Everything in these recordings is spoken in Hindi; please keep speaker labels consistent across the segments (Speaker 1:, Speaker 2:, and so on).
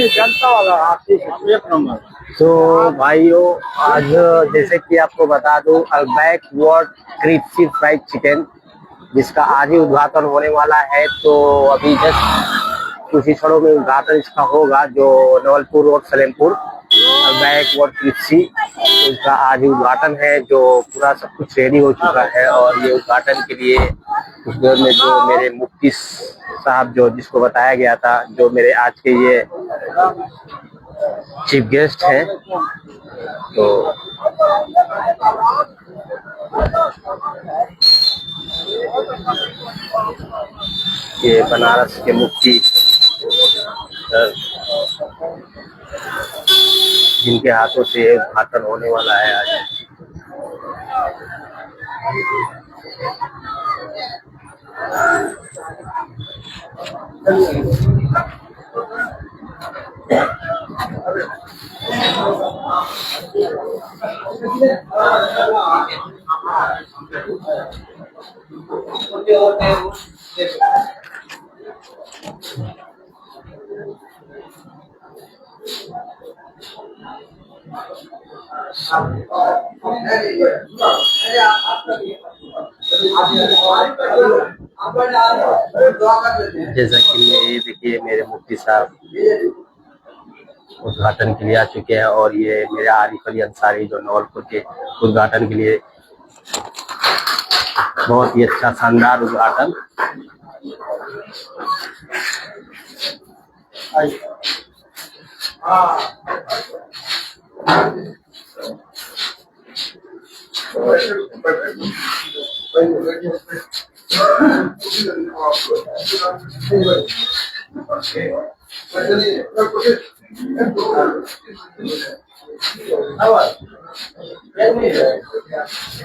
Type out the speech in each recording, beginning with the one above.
Speaker 1: जनता वाला एक नंबर।
Speaker 2: तो भाइयों, आज जैसे कि आपको बता दूं, अल्बैक वर्ड क्रिस्पी फ्राइड चिकन, जिसका आज ही उद्घाटन होने वाला है। तो अभी जस्ट कुछ ही क्षणों में उद्घाटन इसका होगा, जो Navalpur road Salempur Albaik world crispy, इसका आज ही उद्घाटन है। जो पूरा सब कुछ रेडी हो चुका है और ये उद्घाटन के लिए कुछ देर में जो मेरे मुफ्ती साहब, जो जिसको बताया गया था, जो मेरे आज के ये चीफ गेस्ट हैं, तो ये बनारस के मुफ्ती सर, जिनके हाथों से उद्घाटन होने वाला है आज। जैसा कि ये देखिए, मेरे मुफ्ती साहब उद्घाटन के लिए आ चुके हैं और ये मेरे आरिफ अली अंसारी, जो नवलपुर के उद्घाटन के लिए, बहुत ही अच्छा शानदार उद्घाटन।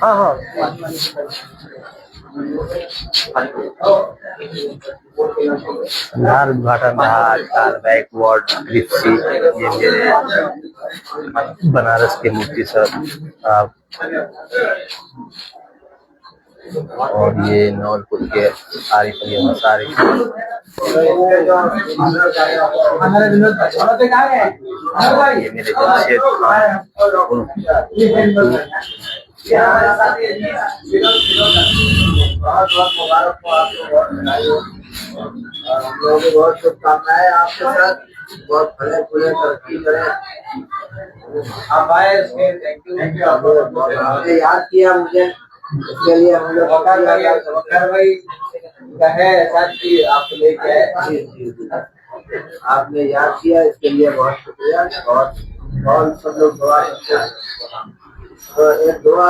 Speaker 2: हाँ हाँ, शानदार उद्घाटन रहा आज का अल्बैक वर्ड क्रिस्पी। ये मेरे बनारस के मुफ्ती साहब और ये नवलपुर के आरिफ अली अंसारी। ये मेरे जमशेद खान,
Speaker 1: बहुत शुभकामनाएं आपके साथ, बहुत भले पूरे तरक्की करें। आप आए, थैंक यू। आपने याद किया मुझे, इसके लिए हम लोग भाई है साथ की आप लेके आए। आपने याद किया, इसके लिए बहुत शुक्रिया। और बहुत सब लोग दुआ करते हैं, तो एक दुआ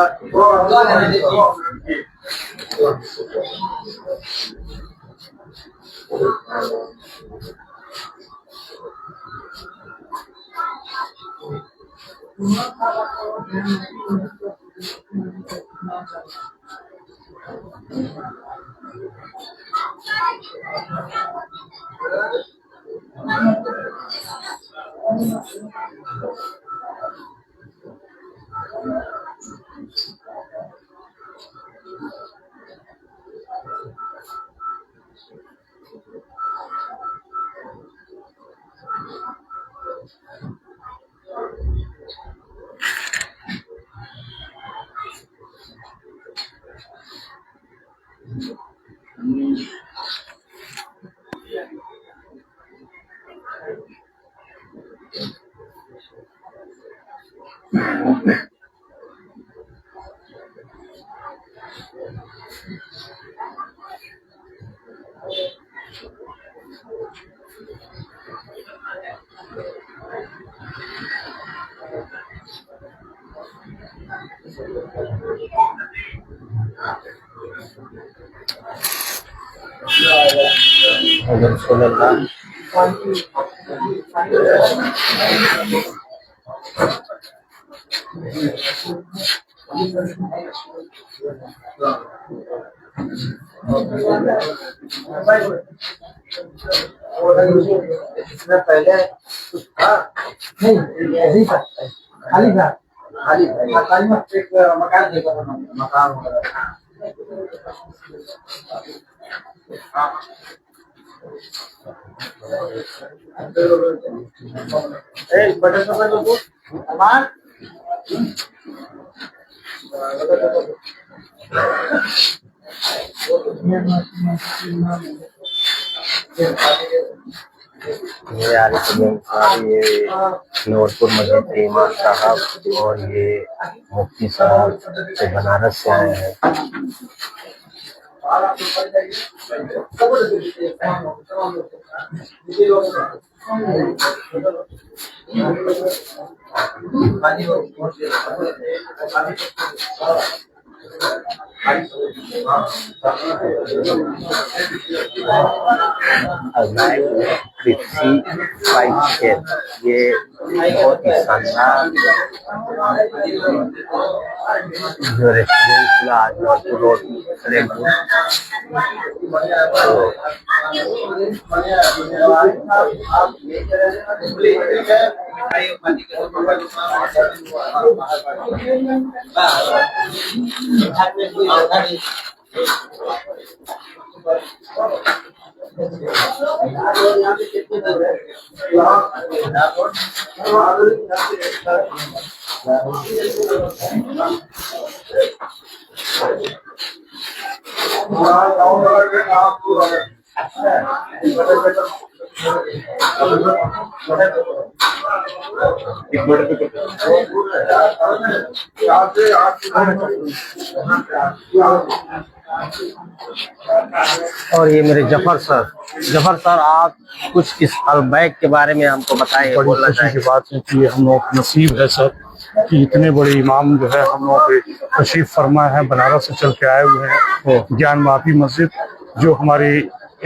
Speaker 1: इसमें पहले कुछ था नहीं, ऐसे ही था, खाली था, खाली में एक मकान देखा था, मकान वगैरह।
Speaker 2: ये आरिफ साहब, ये नूरपुर मस्जिद के इमाम साहब और ये मुफ्ती साहब से बनारस से आए हैं। क्रिप्सी फ्राइड चिकन, ये बहुत ही शानदार जो रेस्टोरेंट खुला आज नॉर्थ रोड सलेमपुर। और ये मेरे जफर सर आप कुछ इस अलबैक के बारे में हमको बताएं।
Speaker 3: बड़ी खुशी की बात है कि हम लोग नसीब है सर कि इतने बड़े इमाम जो है हम लोग के तशरीफ फरमा है, बनारस से चल के आए हुए हैं। ज्ञान माफी मस्जिद जो हमारी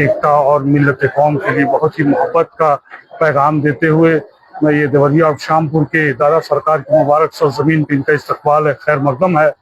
Speaker 3: एकता और मिल्लत कौम के लिए बहुत ही मोहब्बत का पैगाम देते हुए मैं ये देवरिया और शामपुर के दादा सरकार की मुबारक सरजमीन पे इनका इस्तकबाल है, खैर मकदम है।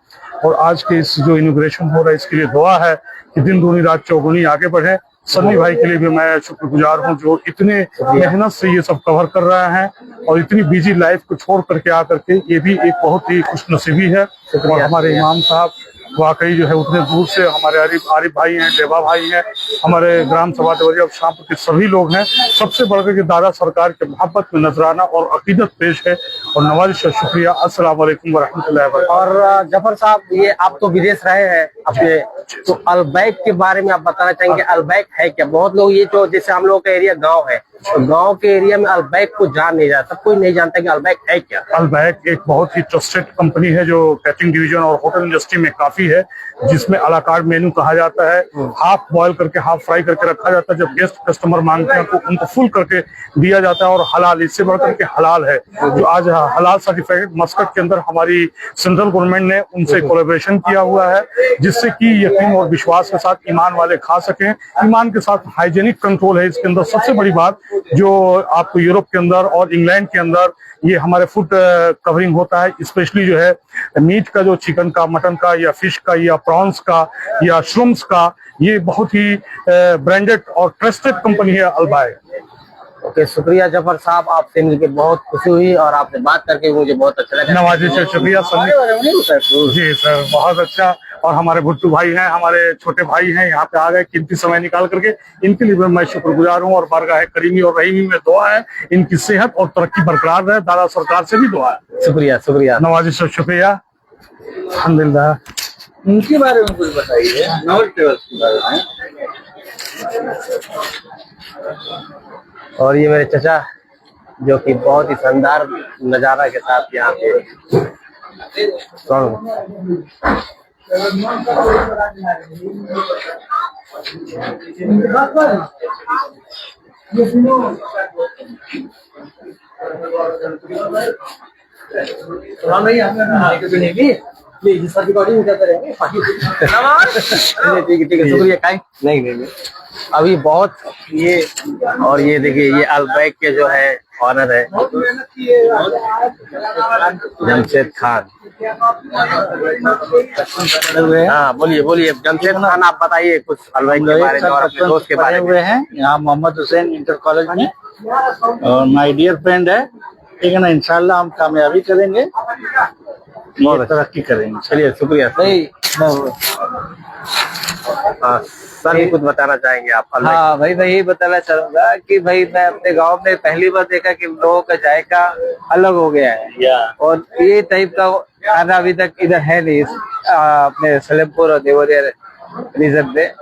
Speaker 3: और आज के इस जो इनॉग्रेशन हो रहा है इसके लिए दुआ है कि दिन दूनी रात चौगुनी आगे बढ़े। सन्नी भाई के लिए भी मैं शुक्रगुजार हूँ जो इतने मेहनत से ये सब कवर कर रहे हैं और इतनी बिजी लाइफ को छोड़ करके आकर के ये भी एक बहुत ही खुशनसीबी है। और हमारे इमाम साहब वाकई जो है उतने दूर से हमारे आरिफ भाई हैं, देवा भाई हैं, हमारे ग्राम सभा देवरिया और शामपुर के सभी लोग हैं। सबसे बढ़कर के दादा सरकार के मोहब्बत में नजराना और अकीदत पेश है और नवाज से शुक्रिया। अस्सलाम वालेकुम वरहमतुल्लाहि वबरकातुहू।
Speaker 2: और जफर साहब ये आप तो विदेश रहे हैं अपने, तो अलबैक के बारे में आप बताना चाहेंगे अलबैक है क्या? बहुत लोग ये जो जैसे हम लोग का एरिया गाँव है तो गांव के एरिया में अलबैक को जान नहीं जाता, कोई नहीं जानता कि अलबैक है क्या।
Speaker 3: अलबैक एक बहुत ही ट्रस्टेड कंपनी है जो कैटरिंग डिवीजन और होटल इंडस्ट्री में काफी है, जिसमें अला कार्ट मेन्यू कहा जाता है। हाफ बॉयल करके हाफ फ्राई करके रखा जाता है, जब गेस्ट कस्टमर मांगते हैं तो उनको फुल करके दिया जाता है। और हलाल, इससे बढ़कर के हलाल है जो आज हलाल सर्टिफिकेट मस्कट के अंदर हमारी सेंट्रल गवर्नमेंट ने उनसे कोलैबोरेशन किया हुआ है, जिससे कि यकीन और विश्वास के साथ ईमान वाले खा सकें। ईमान के साथ हाइजेनिक कंट्रोल है इसके अंदर। सबसे बड़ी बात जो आपको यूरोप के अंदर और इंग्लैंड के अंदर ये हमारे फूड कवरिंग होता है, स्पेशली जो है मीट का, जो चिकन का, मटन का या फिश का या प्रॉन्स का या श्रिम्प्स का, ये बहुत ही ब्रांडेड और ट्रस्टेड कंपनी है अलबैक।
Speaker 2: ओके, शुक्रिया जफर साहब, आपसे मिलकर बहुत खुशी हुई और आपसे बात करके मुझे बहुत अच्छा लगा।
Speaker 3: नवाजी से शुक्रिया सर। जी सर, बहुत अच्छा। और हमारे भुट्टू भाई हैं, हमारे छोटे भाई हैं, यहाँ पे आ गए कीमती समय निकाल करके, इनके लिए मैं शुक्रगुजार हूँ। और बारगाह करीमी और रहीमी में दुआ है इनकी सेहत और तरक्की बरकरार रहे। दादा सरकार से भी दुआ है।
Speaker 2: शुक्रिया
Speaker 3: नवाजी से शुक्रिया, अल्हम्दुलिल्लाह।
Speaker 1: उनके बारे में कुछ बताइए, नॉवल ट्रेवल्स के बारे में।
Speaker 2: और ये मेरे चचा जो कि बहुत ही शानदार नजारा के साथ यहाँ पे ठीक है, शुक्रिया। नहीं अभी बहुत ये, और ये देखिए ये अलबैक के जो है ऑनर है जमशेद खान। हाँ बोलिए जमशेद खान, आप बताइए कुछ अलबैक के बारे में और अपने दोस्त के बारे में।
Speaker 4: हैं यहाँ मोहम्मद हुसैन इंटर कॉलेज में और माय डियर फ्रेंड है, ठीक है ना। इंशाल्लाह हम कामयाबी करेंगे ये तरक्की करेंगे।
Speaker 2: चलिए शुक्रिया
Speaker 1: भाई
Speaker 2: हाँ, सर भी कुछ बताना चाहेंगे आप अल्बाइक?
Speaker 1: हाँ भाई मैं यही बताना चाहूंगा कि भाई मैं अपने गांव में पहली बार देखा कि लोगों का जायका अलग हो गया है और ये टाइप का खाना अभी तक इधर है नहीं अपने सलेमपुर और देवरिया रीजन में।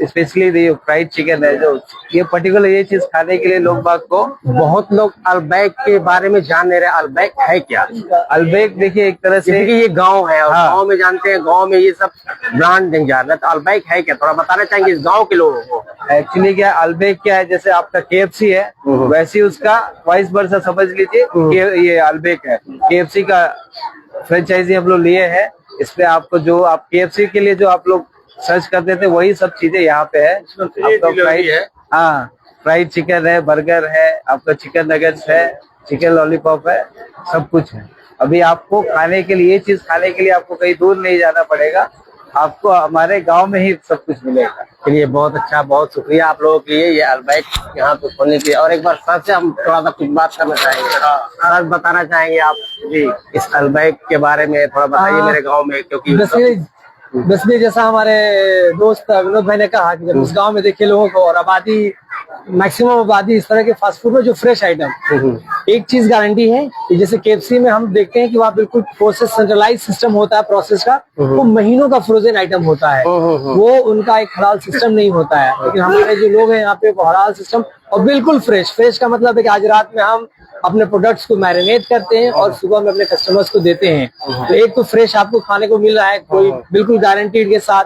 Speaker 1: स्पेशली ये फ्राइड चिकन है जो ये पर्टिकुलर ये चीज खाने के लिए लोग बाग को
Speaker 2: बहुत लोग अल्बाइक के बारे में जान नहीं रहे, अल्बाइक है क्या?
Speaker 1: अल्बेक देखिए एक तरह से
Speaker 2: क्योंकि ये गांव है और
Speaker 1: हाँ।
Speaker 2: गांव में जानते हैं, गांव में ये सब ब्रांड नहीं जान रहे, तो अल्बाइक है क्या थोड़ा बताना चाहेंगे इस गांव के लोगों को?
Speaker 1: एक्चुअली क्या अल्बेक क्या है, जैसे आपका केएफसी है वैसे ही उसका वाइस वर्सा समझ लीजिए कि ये अल्बेक है। केएफसी का फ्रेंचाइजी हम लोग लिए हैं, इसमें आपको जो आप केएफसी के लिए जो आप लोग सर्च करते थे वही सब चीजें यहाँ पे है। आपका फ्राइड है, हाँ फ्राइड चिकन है, बर्गर है, आपका चिकन नगेट्स है, चिकन लॉलीपॉप है, सब कुछ है। अभी आपको खाने के लिए ये चीज खाने के लिए आपको कहीं दूर नहीं जाना पड़ेगा, आपको हमारे गांव में ही सब कुछ मिलेगा।
Speaker 2: चलिए बहुत अच्छा, बहुत शुक्रिया आप लोगों के लिए ये अल्बाइक यहाँ पे खोलने के लिए। और एक बार सर से हम थोड़ा सा कुछ बात करना चाहेंगे, सर बताना चाहेंगे आप जी इस अल्बाइक के बारे में थोड़ा बताइए मेरे गाँव में, क्योंकि
Speaker 1: बेसिकली जैसा हमारे दोस्त विनोद भाई ने कहा कि जब उस गांव में देखे लोगों को और आबादी मैक्सिमम आबादी इस तरह के फास्ट फूड में जो फ्रेश आइटम, एक चीज गारंटी है कि जैसे केएफसी में हम देखते हैं कि वहाँ बिल्कुल प्रोसेस सेंट्रलाइज सिस्टम होता है प्रोसेस का, वो महीनों का फ्रोजन आइटम होता है, वो उनका एक हलाल सिस्टम नहीं होता है। लेकिन हमारे जो लोग हैं यहाँ पे वो हलाल सिस्टम और बिल्कुल फ्रेश का मतलब है कि आज रात में हम अपने प्रोडक्ट्स को मैरिनेट करते हैं और सुबह में अपने कस्टमर्स को देते हैं। तो एक तो फ्रेश आपको खाने को मिल रहा है, कोई बिल्कुल गारंटीड के साथ,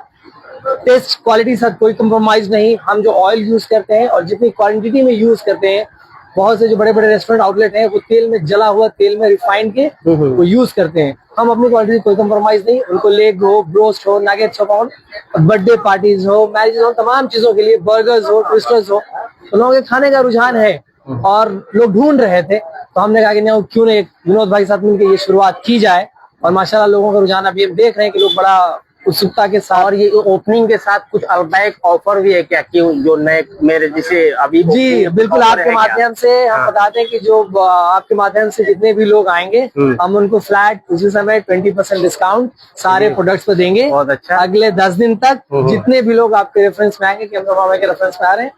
Speaker 1: टेस्ट क्वालिटी के साथ कोई कंप्रोमाइज नहीं। हम जो ऑयल यूज करते हैं और जितनी क्वांटिटी में यूज करते हैं, बहुत से जो बड़े बड़े रेस्टोरेंट आउटलेट हैं वो तेल में जला हुआ तेल में रिफाइंड के वो यूज करते हैं। हम अपनी क्वालिटी कोई कंप्रोमाइज नहीं। उनको लेग हो, ब्रोस्ट हो, नगेट्स हो, बर्थडे पार्टीज हो, मैरिज हो, तमाम चीजों के लिए बर्गर्स हो, ट्विस्टर्स हो, तो लोगों के खाने का रुझान है और लोग ढूंढ रहे थे, तो हमने कहा कि नहीं क्यों नहीं विनोद भाई के साथ मिलकर ये शुरुआत की जाए। और माशाल्लाह लोगों का रुझान अभी हम देख रहे हैं कि लोग बड़ा उत्सुकता के साथ।
Speaker 2: और ये ओपनिंग के साथ कुछ अल्बाइक ऑफर भी है क्या, क्यों जो नए मेरे जिसे अभी
Speaker 1: जी बिल्कुल आपके माध्यम से हम बताते हैं कि जो आपके माध्यम से जितने भी लोग आएंगे हम उनको फ्लैट उसी समय 20% डिस्काउंट सारे प्रोडक्ट्स पे देंगे।
Speaker 2: बहुत अच्छा।
Speaker 1: अगले 10 दिन तक जितने भी लोग आपके रेफरेंस में आएंगे कि हम मामा के रेफरेंस में आ रहे हैं,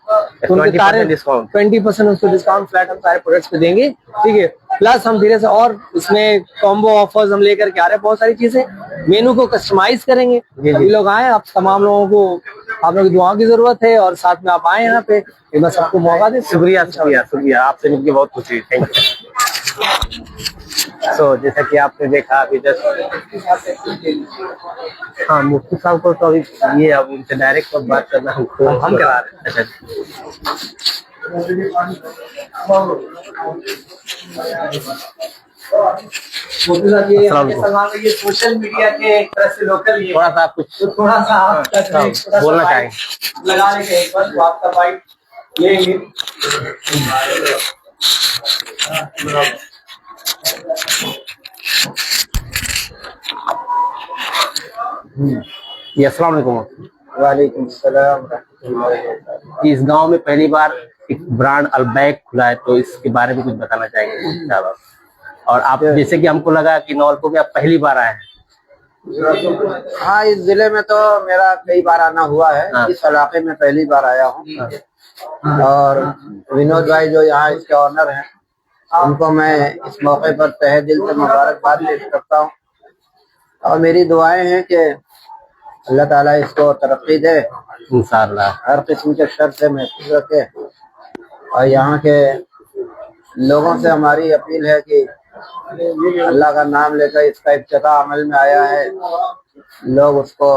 Speaker 1: उनके सारे 20% उसको डिस्काउंट फ्लैट हम सारे प्रोडक्ट्स पे देंगे। ठीक है, प्लस हम धीरे से और इसमें कॉम्बो ऑफर्स हम लेकर के आ रहे हैं, बहुत सारी चीजें, मेनू को कस्टमाइज करेंगे। अभी लोग आए, आप तमाम लोगों को आप लोगों की दुआओं की जरूरत है और साथ में आप आए यहाँ पे, मैं सबको मौका दे।
Speaker 2: शुक्रिया शुक्रिया शुक्रिया, आपसे मिलकर बहुत खुशी, थैंक यू। तो जैसा कि आपने देखा अभी हाँ मुफ्ती साहब को तो अभी ये अब उनसे डायरेक्ट बात करना हमको हम करा रहे हैं।
Speaker 1: ये सोशल मीडिया के एक तरह से लोकल ये
Speaker 2: थोड़ा सा कुछ
Speaker 1: थोड़ा सा
Speaker 2: बोलना चाहेंगे
Speaker 1: लगाने के एक बार आपका बाइक लेंगे।
Speaker 2: जी अस्सलाम वालेकुम।
Speaker 1: वालेकुम सलाम।
Speaker 2: इस गांव में पहली बार एक ब्रांड अल्बाइक खुला है, तो इसके बारे में कुछ बताना चाहेंगे? और आप जैसे कि हमको लगा कि नौलपुर में आप पहली बार आए हैं।
Speaker 1: हाँ, इस जिले में तो मेरा कई बार आना हुआ है।
Speaker 2: हाँ।
Speaker 1: इस इलाके में पहली बार आया हूँ। और विनोद भाई जो यहाँ इसके ऑनर हैं, उनको मैं इस मौके पर तहे दिल से मुबारकबाद पेश करता हूँ और मेरी दुआएं हैं कि अल्लाह ताला इसको तरक्की दे,
Speaker 2: इंशाअल्लाह
Speaker 1: हर किस्म के शर से महफूज रखे। और यहाँ के लोगों से हमारी अपील है कि अल्लाह का नाम लेकर इसका इफ्तिताह अमल में आया है, लोग उसको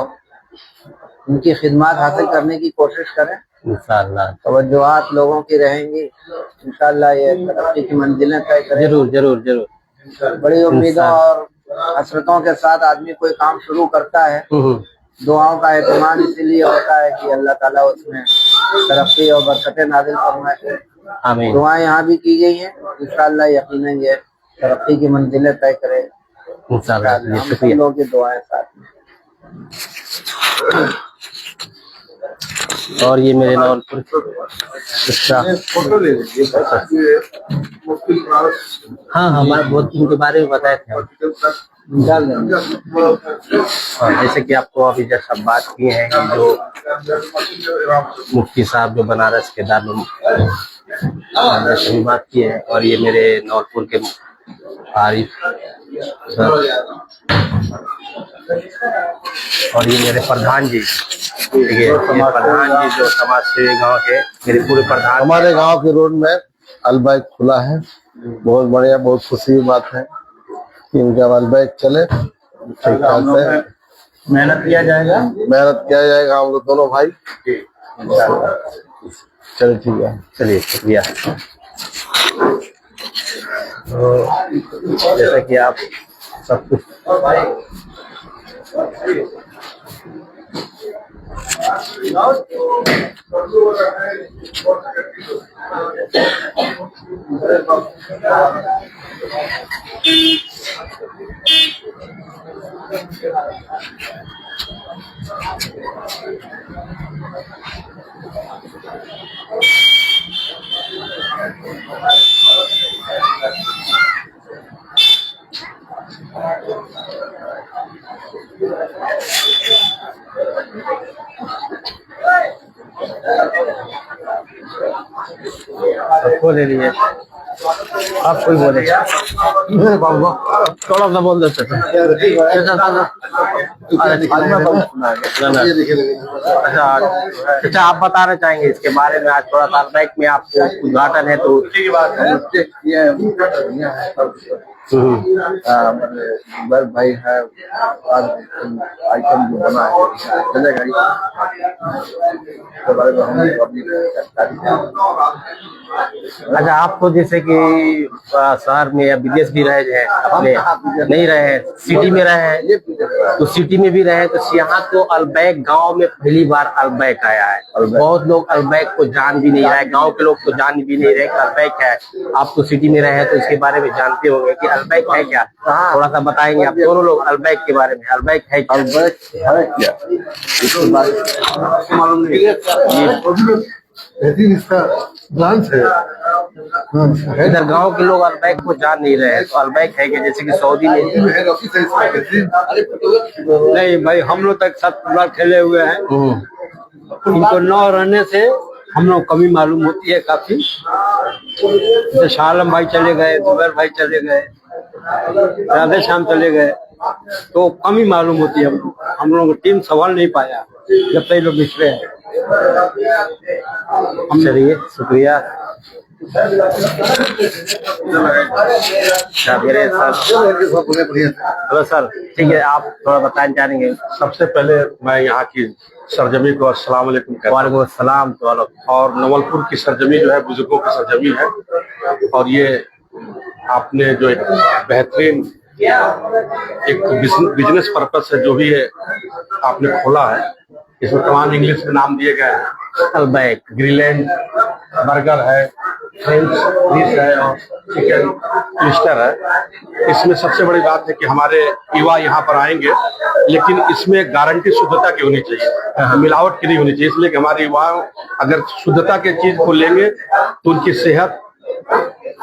Speaker 1: उनकी खिदमत हासिल करने की कोशिश करें।
Speaker 2: इंशाअल्लाह
Speaker 1: तवज्जुहात लोगों की रहेंगी, इंशाअल्लाह ये तरक्की की मंजिलें तय करें।
Speaker 2: जरूर जरूर जरूर।
Speaker 1: बड़ी उम्मीदों और हसरतों के साथ आदमी कोई काम शुरू करता है, दुआओं का एहतमाम इसीलिए होता है कि अल्लाह ताला उसमें तरक्की और बरकतें नाज़िल फरमाए।
Speaker 2: आमीन।
Speaker 1: दुआएं यहाँ भी की गई हैं, इंशाअल्लाह यकीनन ये तरक्की की मंजिलें तय करे।
Speaker 2: इंशाअल्लाह
Speaker 1: हम सब
Speaker 2: शुक्रिया।
Speaker 1: लोगों की दुआएं साथ में।
Speaker 2: और ये मेरे नौलपुर
Speaker 1: फोटो ले लीजिए।
Speaker 2: हाँ हमारे बहुत उनके बारे में बताए थे।
Speaker 1: डाल देंगे।
Speaker 2: और जैसे कि आपको अभी जैसा बात की है कि जो मुफ्ती साहब जो बनारस के दारुल बात की है, और ये मेरे नौलपुर के आरिफ सर और ये मेरे प्रधान जी, देखिए ये प्रधान जी जो समाज सेवी गाँव के मेरे पूरे प्रधान।
Speaker 5: हमारे गांव के रोड में अलबैक खुला है, बहुत बढ़िया, बहुत खुशी की बात है कि इनका अलबैक चले, ठीक ठाक से
Speaker 4: मेहनत किया जाएगा।
Speaker 5: हम लोग दोनों भाई। चलिए ठीक है,
Speaker 2: चलिए शुक्रिया। तो जैसा कि आप सब कुछ सबको ले लिए। आप कोई बोले थोड़ा सा बोल देते थे। अच्छा आप बताना चाहेंगे इसके बारे में? आज थोड़ा सा बैक में आपको उद्घाटन है तो
Speaker 5: भाई है, आइटम जो बना है चलेगा इसके बारे में हम अभी।
Speaker 2: अच्छा आपको जैसे कि शहर में या विदेश भी रहे हैं, अपने नहीं रहे हैं, सिटी में रहे हैं, तो सिटी में भी रहे तो यहाँ तो अलबैक गांव में पहली बार अलबैक आया है। बहुत लोग अलबैक को जान भी नहीं रहे, गांव के लोग तो जान भी नहीं रहे कि अलबैक है। आप तो सिटी में रहे हैं तो इसके बारे में जानते होंगे कि अलबैक है क्या, थोड़ा सा बताएंगे आप दोनों लोग अलबैक के बारे में? अलबैक है क्या?
Speaker 5: अलबैक है क्या मालूम नहीं, इसका ब्रांच है।
Speaker 2: इधर गांव के लोग अलबैक को जान नहीं रहे हैं, तो अलबैक है क्या? जैसे कि सऊदी में
Speaker 4: नहीं भाई, हम लोग तक 7 बार खेले हुए हैं। इनको 9 रहने से हम लोग कमी मालूम होती है काफी। जैसे शालम भाई चले गए, जुबैर भाई चले गए, राधे श्याम चले गए, तो कमी मालूम होती है। हम लोग टीम संभाल नहीं पाया जब तक लोग बिछड़े हैं।
Speaker 2: चलिए शुक्रिया। मेरे सर हेलो सर, ठीक है, आप थोड़ा बताना चाहेंगे?
Speaker 3: सबसे पहले मैं यहाँ की सरजमी को अस्सलाम वालेकुम कहता हूं।
Speaker 2: वालेकुम अस्सलाम। तो
Speaker 3: और नवलपुर की सरजमी जो है बुजुर्गों की सरजमी है, और ये आपने जो एक बेहतरीन एक बिजनेस पर्पस से जो भी है आपने खोला है, इसमें तमाम इंग्लिश में नाम दिए गए हैं।
Speaker 2: अलबैक
Speaker 3: ग्रिलैंड बर्गर है, फ्रेंच डिश है और चिकन ट्विस्टर है। इसमें सबसे बड़ी बात है कि हमारे युवा यहाँ पर आएंगे, लेकिन इसमें गारंटी शुद्धता की होनी चाहिए, मिलावट की नहीं होनी चाहिए। इसलिए कि हमारे युवा अगर शुद्धता के चीज को लेंगे तो उनकी सेहत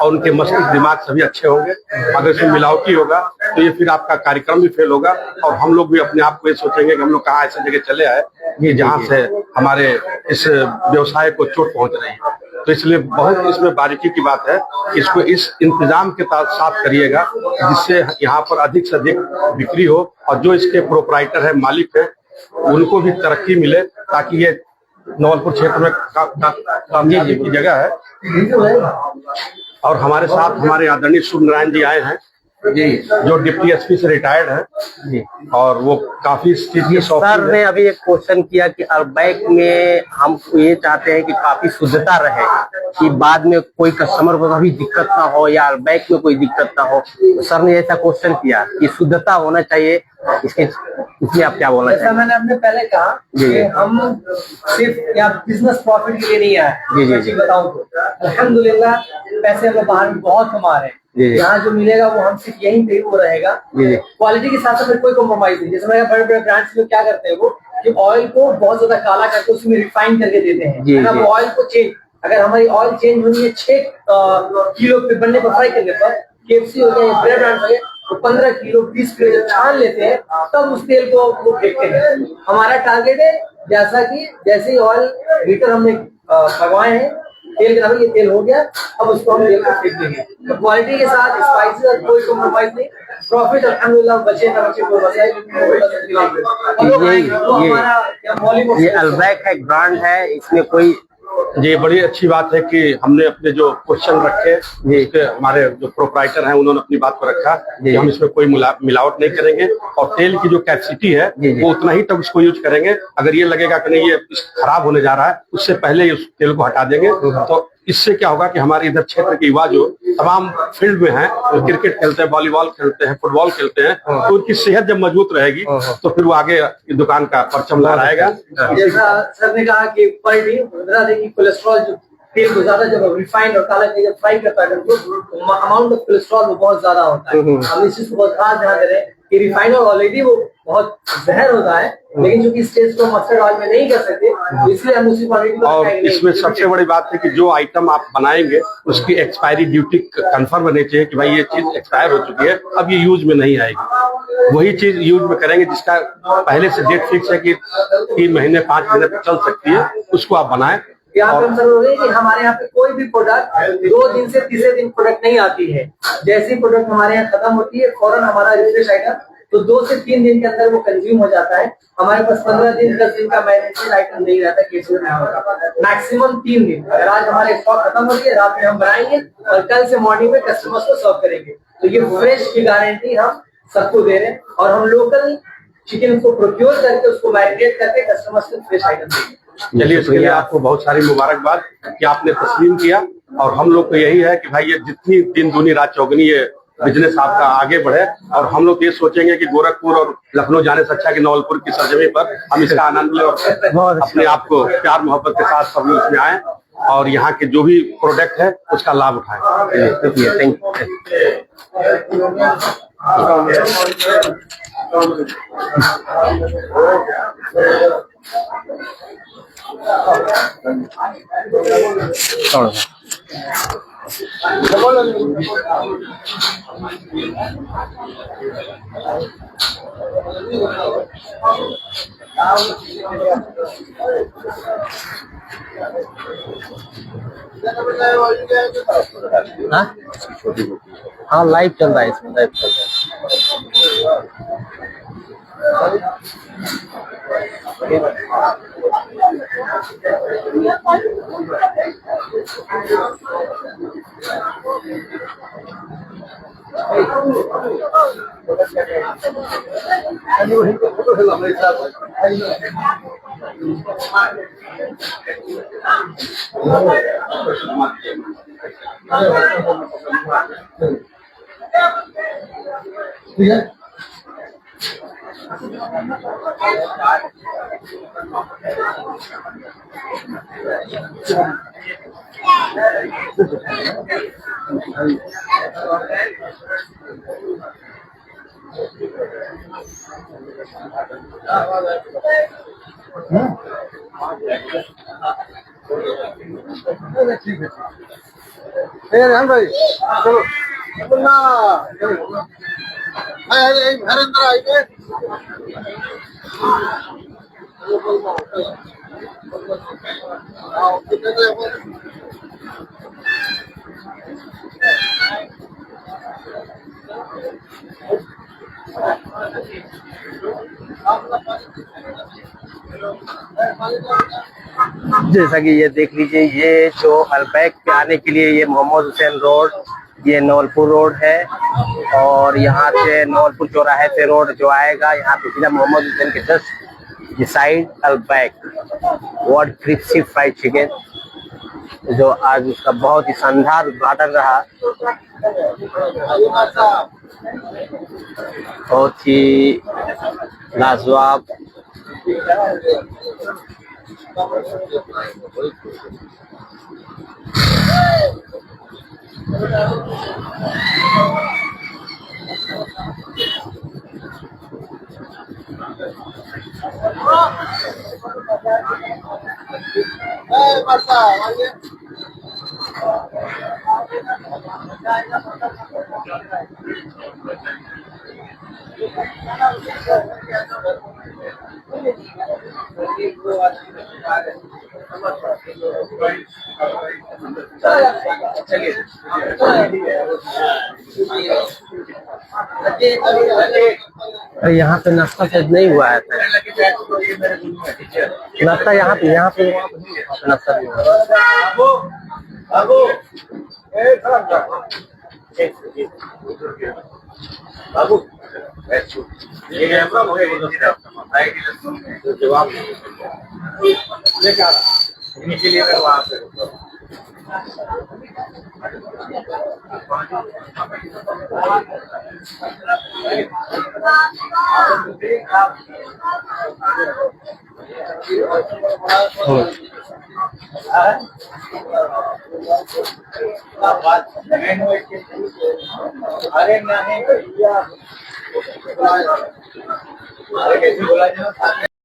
Speaker 3: और उनके मस्तिष्क दिमाग सभी अच्छे होंगे। अगर इसमें मिलावटी होगा तो ये फिर आपका कार्यक्रम भी फेल होगा, और हम लोग भी अपने आप को ये सोचेंगे कि हम लोग कहाँ ऐसी जगह चले आए कि जहाँ से हमारे इस व्यवसाय को चोट पहुंच रही है। तो इसलिए बहुत इसमें बारीकी की बात है कि इसको इस इंतजाम के साथ करिएगा जिससे यहाँ पर अधिक से अधिक बिक्री हो, और जो इसके प्रोपराइटर है, मालिक है, उनको भी तरक्की मिले, ताकि ये नवलपुर क्षेत्र में कामयाबी की जगह है। और हमारे साथ हमारे आदरणीय शुभ नारायण जी आए हैं जी, जो डिप्टी एसपी से रिटायर्ड है जी, और वो काफी इस चीज के शौकीन
Speaker 2: सर ने अभी एक क्वेश्चन किया कि अलबैक में हम ये चाहते हैं कि काफी शुद्धता रहे, कि बाद में कोई कस्टमर को कभी दिक्कत ना हो या अलबैक में कोई दिक्कत ना हो। तो सर ने ऐसा क्वेश्चन किया कि शुद्धता होना चाहिए, इसलिए आप क्या बोलना
Speaker 1: जैसा मैंने अपने पहले कहा कि हम सिर्फ या बिजनेस प्रॉफिट के लिए नहीं आए। जी बताऊं तो अल्हम्दुलिल्लाह पैसे हम बाहर में बहुत कमा रहे हैं, यहाँ जो मिलेगा वो हम सिर्फ यहीं पे वो रहेगा। क्वालिटी के साथ साथ कोई कॉम्प्रोमाइज नहीं। जैसे मेरे बड़े बड़े ब्रांड्स में क्या करते हैं, वो कि ऑयल को बहुत ज्यादा काला करके उसमें रिफाइन करके देते हैं। वो ऑयल को चेंज, अगर हमारी ऑयल चेंज होनी है 6 किलो पे बनने पर फ्राई करने पर, KFC हो गया या बड़े ब्रांड हो गया, तो 15 किलो 20 किलो जब छान लेते हैं तब उस तेल को वो फेंकते हैं। हमारा टारगेट है जैसे ही ऑयल हीटर हमने भगवाए हैं तेल के नाम ये तेल हो गया, अब उसको हम तेल को फेंक देंगे। तो क्वालिटी के साथ स्पाइसेस कोई कॉम्प्रोमाइज नहीं, प्रॉफिट अल्हम्दुलिल्लाह बचे ना बचे कोई मसला नहीं।
Speaker 2: ये अल्बैक एक ब्रांड है, इसमें कोई
Speaker 3: ये बड़ी अच्छी बात है कि हमने अपने जो क्वेश्चन रखे इसके हमारे जो प्रोप्राइटर हैं उन्होंने अपनी बात को रखा कि हम इसमें कोई मिलावट नहीं करेंगे और तेल की जो कैपेसिटी है वो उतना ही तक उसको यूज करेंगे। अगर ये लगेगा कि नहीं ये खराब होने जा रहा है उससे पहले ही उस तेल को हटा देंगे। तो इससे क्या होगा कि हमारे इधर क्षेत्र के युवा जो तमाम फील्ड में हैं, तो क्रिकेट खेलते हैं, वॉलीबॉल खेलते हैं, फुटबॉल खेलते हैं, तो उनकी सेहत जब मजबूत रहेगी तो फिर वो आगे दुकान का परचम लहराएगा।
Speaker 1: जैसा सर ने कहा कि क्वालिटी कोलेस्ट्रॉल जो तेल को ज्यादा जब रिफाइंड और काला तेल जब फ्राई करता है तो अमाउंट ऑफ कोलेस्ट्रॉल वो बहुत ज्यादा होता है। हम इस चीज को बहुत खास ध्यान दे रहे हैं कि रिफाइंड ऑलरेडी वो बहुत जहर होता है, लेकिन चूंकि इस टेस्ट को मस्टर्ड ऑयल में नहीं कर सकते इसलिए हम उसी क्वालिटी को। और
Speaker 3: इसमें सबसे बड़ी बात है कि जो आइटम आप बनाएंगे उसकी एक्सपायरी ड्यूटी कंफर्म होनी चाहिए कि भाई ये चीज एक्सपायर हो चुकी है, अब ये यूज में नहीं आएगी। वही चीज यूज में करेंगे जिसका पहले से डेट फिक्स है कि 3 महीने 5 महीने तक चल सकती है, उसको आप बनाएं।
Speaker 1: यहाँ पे हम जरूर है कि हमारे यहाँ पे कोई भी प्रोडक्ट 2 दिन से तीसरे दिन प्रोडक्ट नहीं आती है। जैसी प्रोडक्ट हमारे यहाँ खत्म होती है फौरन हमारा रिफ्रेश आइटम तो 2 से 3 दिन के अंदर वो कंज्यूम हो जाता है। हमारे पास 15 दिन 10 दिन का मैरिनेटेड आइटम नहीं रहता केस में मैक्सिमम 3 दिन। अगर आज हमारे स्टॉक खत्म हो गया रात में हम बनाएंगे और कल से मॉर्निंग में कस्टमर्स को सर्व करेंगे। तो ये फ्रेश की गारंटी हम सबको दे रहे हैं और हम लोकल चिकन को प्रोक्योर करके उसको मैरिनेट करके कस्टमर्स को फ्रेश आइटम देंगे।
Speaker 3: चलिए इसके लिए आपको बहुत सारी मुबारकबाद कि आपने तस्लीम किया और हम लोग को यही है कि भाई ये जितनी दिन दूनी रात चौगनी ये बिजनेस आपका आगे बढ़े और हम लोग ये सोचेंगे कि गोरखपुर और लखनऊ जाने से अच्छा कि नवलपुर की सरजमी पर हम इसका आनंद लें और अपने आप को प्यार मोहब्बत के साथ सब लोग इसमें आए और यहाँ के जो भी प्रोडक्ट है उसका लाभ उठाएं।
Speaker 2: Thank you. हाँ लाइव चल रहा है, इसमें लाइव चल रहा
Speaker 5: भाई चलो घर अंदर आइए।
Speaker 2: जैसा कि ये देख लीजिए, ये जो अल्बैक पे आने के लिए ये मोहम्मद हुसैन रोड, ये नवलपुर रोड है और यहाँ से नवलपुर चौराहे से रोड जो आएगा यहाँ पे सीधा मोहम्मद हुसैन के जस्ट ये side Albaik world crispy fried chicken, जो आज उसका बहुत ही शानदार उद्घाटन रहा, बहुत ही लाजवाब। अरे यहाँ पे नाश्ता शायद नहीं हुआ है। नाश्ता यहाँ पे वहाँ पे नाश्ता नहीं हुआ।
Speaker 1: अरे नहीं भैया, अरे कैसे बोला जाए।